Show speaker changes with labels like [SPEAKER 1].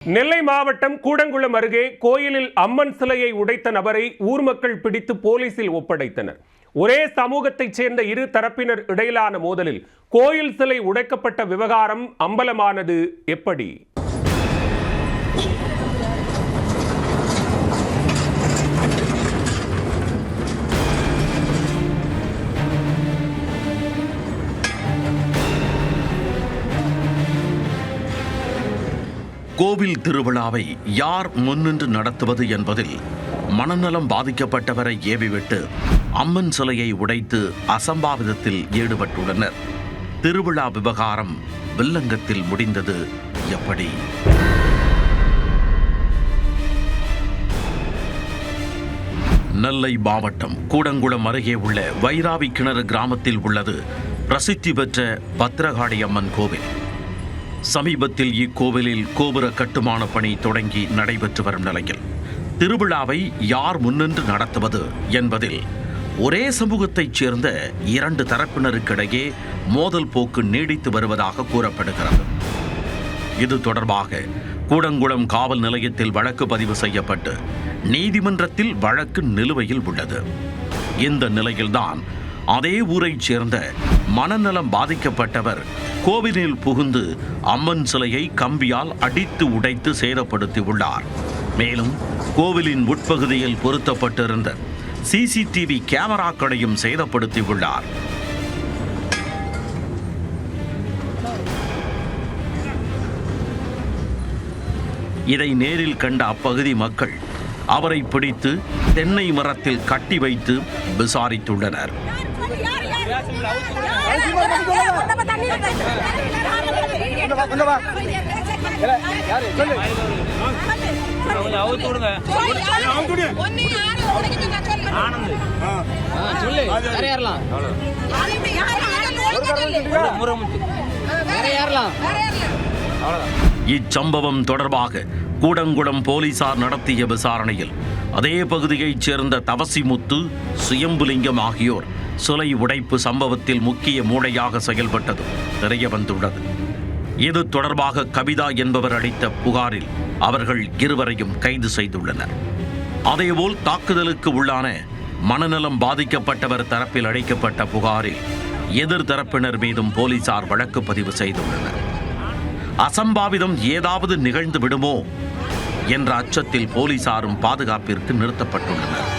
[SPEAKER 1] நெல்லை மாவட்டம் கூடங்குளம் அருகே கோயிலில் அம்மன் சிலையை உடைத்த நபரை ஊர் மக்கள் பிடித்து போலீசில் ஒப்படைத்தனர். ஒரே சமூகத்தைச் சேர்ந்த இரு தரப்பினர் இடையிலான மோதலில் கோயில் சிலை உடைக்கப்பட்ட விவகாரம் அம்பலமானது எப்படி?
[SPEAKER 2] கோவில் திருவிழாவை யார் முன்னின்று நடத்துவது என்பதில் மனநலம் பாதிக்கப்பட்டவரை ஏவிவிட்டு அம்மன் சிலையை உடைத்து அசம்பாவிதத்தில் ஈடுபட்டுள்ளனர். திருவிழா விவகாரம் வில்லங்கத்தில் முடிந்தது எப்படி? நெல்லை மாவட்டம் கூடங்குளம் அருகே உள்ள வைராவி கிணறு கிராமத்தில் உள்ளது பிரசித்தி பெற்ற பத்திரகாளி அம்மன் கோவில். சமீபத்தில் இக்கோவிலில் கோபுர கட்டுமான பணி தொடங்கி நடைபெற்று வரும் நிலையில் திருவிழாவை யார் முன்னின்று நடத்துவது என்பதில் ஒரே சமூகத்தைச் சேர்ந்த இரண்டு தரப்பினருக்கிடையே மோதல் போக்கு நீடித்து வருவதாக கூறப்படுகிறது. இது தொடர்பாக கூடங்குளம் காவல் நிலையத்தில் வழக்கு பதிவு செய்யப்பட்டு நீதிமன்றத்தில் வழக்கு நிலுவையில் உள்ளது. இந்த நிலையில்தான் அதே ஊரைச் சேர்ந்த மனநலம் பாதிக்கப்பட்டவர் கோவிலில் புகுந்து அம்மன் சிலையை கம்பியால் அடித்து உடைத்து சேதப்படுத்தியுள்ளார். மேலும் கோவிலின் உட்பகுதியில் பொருத்தப்பட்டிருந்த சிசிடிவி கேமராக்களையும் சேதப்படுத்தியுள்ளார். இதை நேரில் கண்ட அப்பகுதி மக்கள் அவரை பிடித்து தென்னை மரத்தில் கட்டி வைத்து விசாரித்துள்ளனர். இச்சம்பவம் தொடர்பாக கூடங்குளம் போலீசார் நடத்திய விசாரணையில் அதே பகுதியைச் சேர்ந்த தவசிமுத்து, சுயம்புலிங்கம் ஆகியோர் சிலை உடைப்பு சம்பவத்தில் முக்கிய மூளையாக செயல்பட்டது தெரிய வந்துள்ளது. இது தொடர்பாக கவிதா என்பவர் அளித்த புகாரில் அவர்கள் இருவரையும் கைது செய்துள்ளனர். அதேபோல் தாக்குதலுக்கு உள்ளான மனநலம் பாதிக்கப்பட்டவர் தரப்பில் அளிக்கப்பட்ட புகாரில் எதிர் தரப்பினர் மீதும் போலீசார் வழக்கு பதிவு செய்துள்ளனர். அசம்பாவிதம் ஏதாவது நிகழ்ந்து விடுமோ என்ற அச்சத்தில் போலீசாரும் பாதுகாப்பிற்கு நிறுத்தப்பட்டுள்ளனர்.